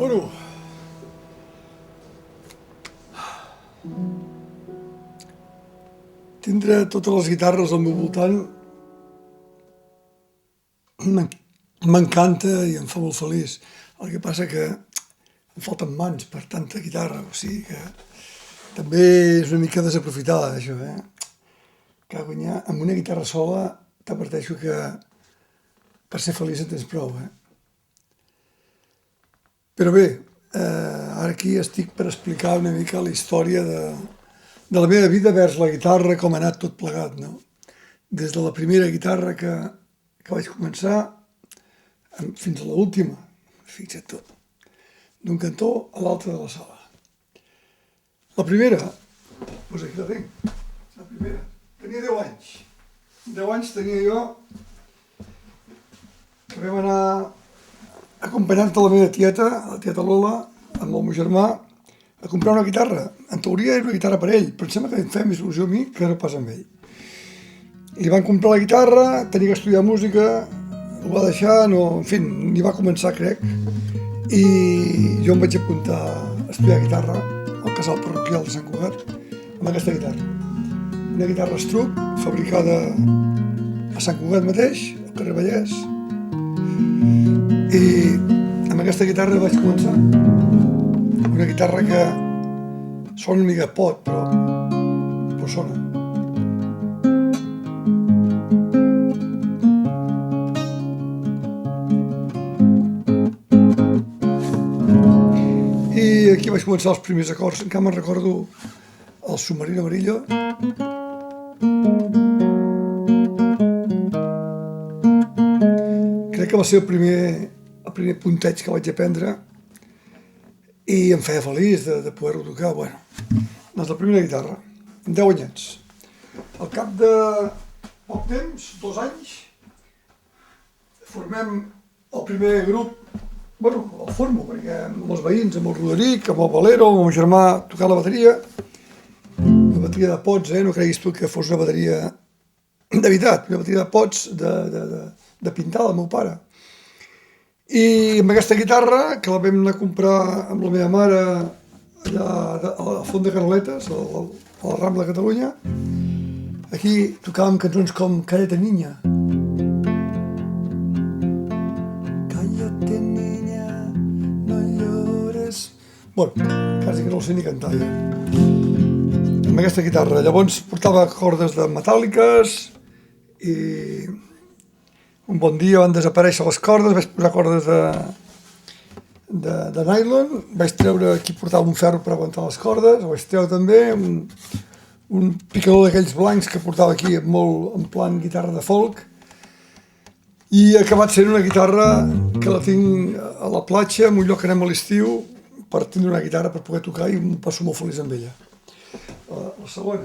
Bueno, tindre totes les guitarres al meu voltant m'encanta i em fa molt feliç. El que passa que em falten mans per tanta guitarra, o sigui que també és una mica desaprofitada, això, Que guanyar amb una guitarra sola t'adverteixo que per ser feliç en tens prou, Però bé, ara aquí estic per explicar una mica la història de la meva vida vers la guitarra, com ha anat tot plegat, no? Des de la primera guitarra que vaig començar fins a l'última, fixa't tot, d'un cantó a l'altre de la sala. La primera, doncs aquí la tinc, la primera, tenia 10 anys. 10 anys tenia jo, que vam anar acompanyant la meva tieta, la tieta Lola, amb el meu germà, a comprar una guitarra. En teoria era una guitarra per ell, però em sembla que em feia més il·lusió a mi que no pas amb ell. Li van comprar la guitarra, tenia que estudiar música, ho va deixar, no, en fi, ni va començar, crec, i jo em vaig apuntar a estudiar guitarra al casal parroquial de Sant Cugat amb aquesta guitarra. Una guitarra Strub, fabricada a Sant Cugat mateix, al carrer Vallès, i amb aquesta guitarra vaig començar. Una guitarra que sona una mica pot, però sona. I aquí vaig començar els primers acords. Encara me'n recordo el Submarino Amarillo. Crec que va ser el primer punteig que vaig aprendre i em feia feliç de poder-ho tocar. Bueno, doncs la primera guitarra, amb 10 anyets. Al cap de poc temps, 2 anys, formem el primer grup. Bueno, el formo, perquè amb els veïns, amb el Roderic, amb el Valero, amb el meu germà, tocar la bateria. Una bateria de pots, no creguis tu que fos una bateria de veritat, una bateria de pots de pintar del meu pare. I amb aquesta guitarra, que la vam anar a comprar amb la meva mare allà al Font de Canaletes, a la Rambla de Catalunya, aquí tocàvem cançons com Cállate niña. Cállate niña, no llores. Bueno, quasi que no el sé ni cantar ja. Amb aquesta guitarra. Llavors portava cordes de metàl·liques i un bon dia van desaparèixer les cordes, vaig posar cordes de nylon, vaig treure, aquí portava un ferro per aguantar les cordes, ho vaig treure també, un picador d'aquells blancs que portava aquí molt en plan guitarra de folk, i ha acabat sent una guitarra que la tinc a la platja, en un lloc que anem a l'estiu, per tindre una guitarra per poder tocar i em passo molt feliç amb ella. La segona.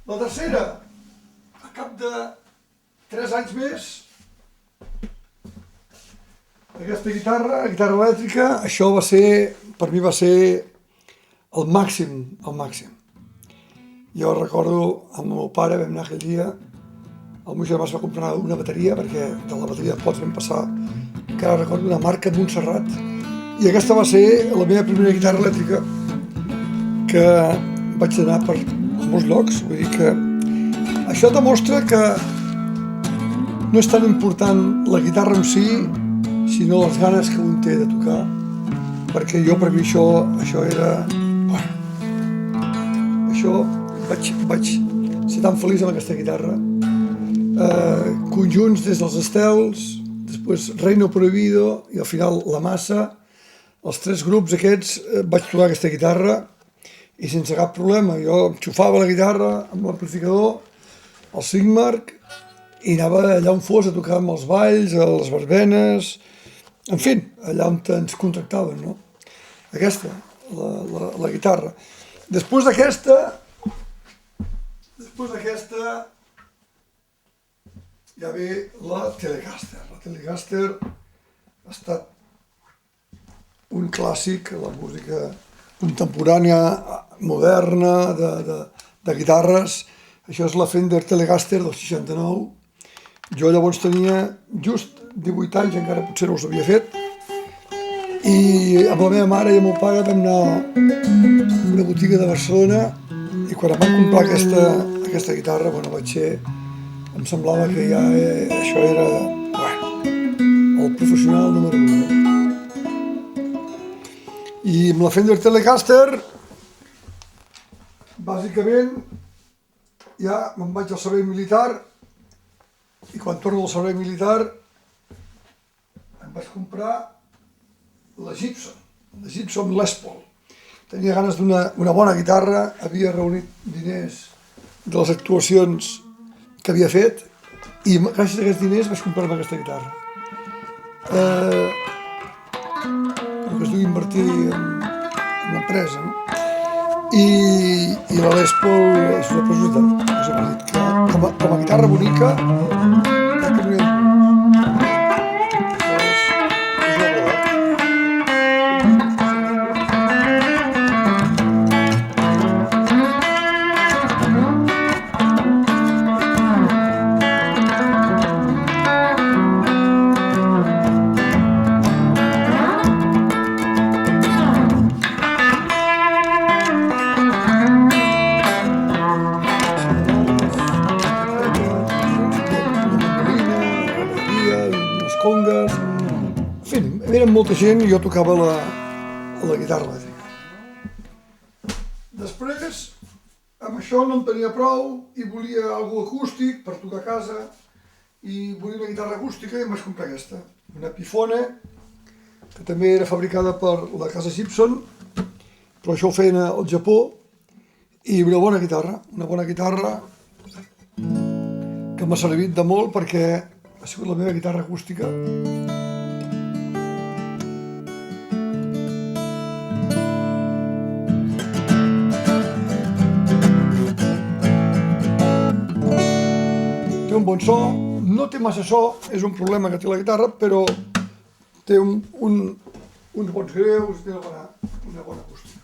La tercera, a cap de 3 anys més, aquesta guitarra elèctrica, això va ser, per mi va ser el màxim, el màxim. Jo recordo, amb el meu pare vam anar aquell dia, el meu germà es va comprar una bateria, perquè de la bateria de pots vam passar, encara recordo, una marca Montserrat, i aquesta va ser la meva primera guitarra elèctrica, que vaig anar per molts llocs, vull dir que això demostra que no és tan important la guitarra en si, sinó les ganes que un té de tocar, perquè jo, per mi, això era... Bueno, això vaig ser tan feliç amb aquesta guitarra. Conjunts des dels Estels, després Reino Prohibido i al final La Massa. Els 3 grups aquests vaig tocar aquesta guitarra i sense cap problema. Jo enxufava la guitarra amb l'amplificador, el Sigmark, i anava allà on fos a tocar amb els balls, a les verbenes, en fi, allà on ens contractaven, no? Aquesta, la guitarra. Després d'aquesta, ja ve la Telecaster. La Telecaster ha estat un clàssic a la música contemporània, moderna, de guitarres. Això és la Fender Telecaster del 69. Jo llavors tenia just 18 anys, encara potser no els havia fet, I amb la meva mare i el meu pare vam anar a una botiga de Barcelona i quan em van comprar aquesta guitarra, bueno, vaig ser... Em semblava que ja això era, bueno, el professional número 1. I amb la Fender Telecaster, bàsicament, ja me'n vaig al servei militar i quan torno al servei militar em vaig comprar la Gibson Les Paul. Tenia ganes d'una bona guitarra, havia reunit diners de les actuacions que havia fet i gràcies a aquests diners vaig comprar-me aquesta guitarra. El que es diu invertir en l'empresa, no? I la Les Paul és una curiositat. Us he dit que com a guitarra bonica crec que no hi ha congues, en fi, eren molta gent i jo tocava la guitarra elèctrica. Després, amb això no en tenia prou i volia algo acústic per tocar a casa i volia una guitarra acústica i em vaig comprar aquesta, una Epiphone, que també era fabricada per la casa Gibson, però això ho feien al Japó, i una bona guitarra que m'ha servit de molt perquè ha sigut la meva guitarra acústica. Té un bon so, no té massa so, és un problema que té la guitarra, però té uns bons greus, té una bona acústica.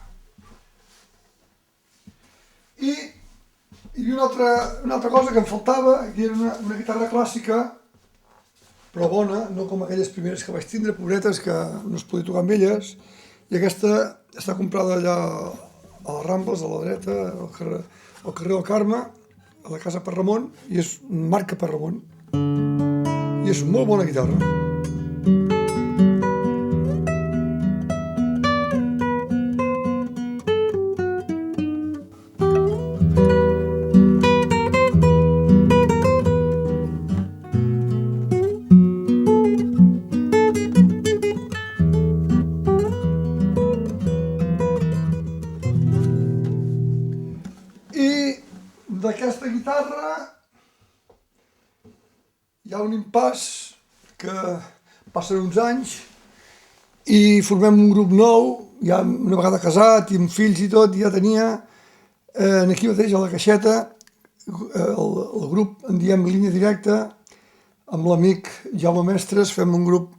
I hi havia una altra cosa que em faltava, que era una guitarra clàssica, però bona, no com aquelles primeres que vaig tindre, pobretes, que no es podia tocar amb elles, i aquesta està comprada allà a les Rambles, a la dreta, al carrer del Carme, a la casa Parramon, i és marca Parramon, i és molt bona guitarra. D'aquesta guitarra hi ha un impàs que passen uns anys i formem un grup nou, ja una vegada casat i amb fills i tot, ja tenia aquí mateix a la caixeta el grup, en diem Línia Directa, amb l'amic Jaume Mestres fem un grup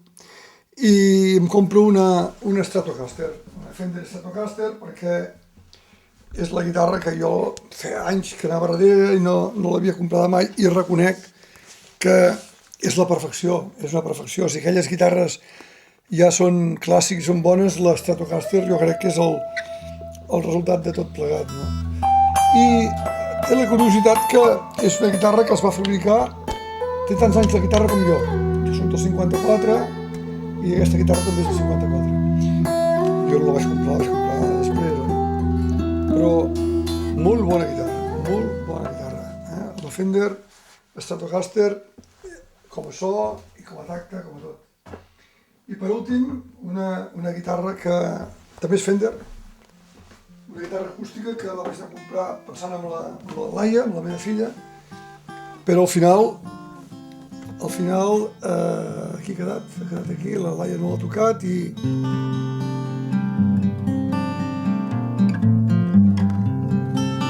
i em compro una Stratocaster, una Fender Stratocaster, perquè és la guitarra que jo feia anys que anava darrere i no l'havia comprada mai i reconec que és la perfecció, és una perfecció. Si aquelles guitarres ja són clàssics, són bones, la Stratocaster jo crec que és el resultat de tot plegat, no? I té la curiositat que és una guitarra que es va fabricar, té tants anys la guitarra com jo soc del 54 i aquesta guitarra també és del 54. Jo no la vaig comprar després, però molt bona guitarra, La Fender Stratocaster, com a so i com a tacte, com a tot. I per últim, una guitarra que també és Fender, una guitarra acústica que la vaig anar a comprar pensant en la Laia, amb la meva filla, però al final aquí ha quedat aquí, la Laia no l'ha tocat i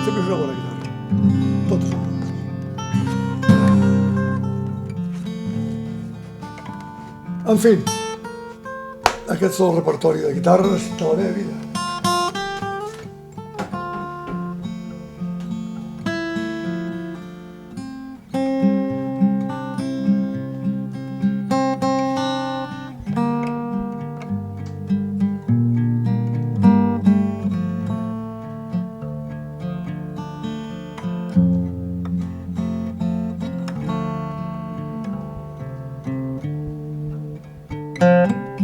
també és una bona guitarra, totes són bones. En fi, aquest és el repertori de guitarres de la meva vida. endavant.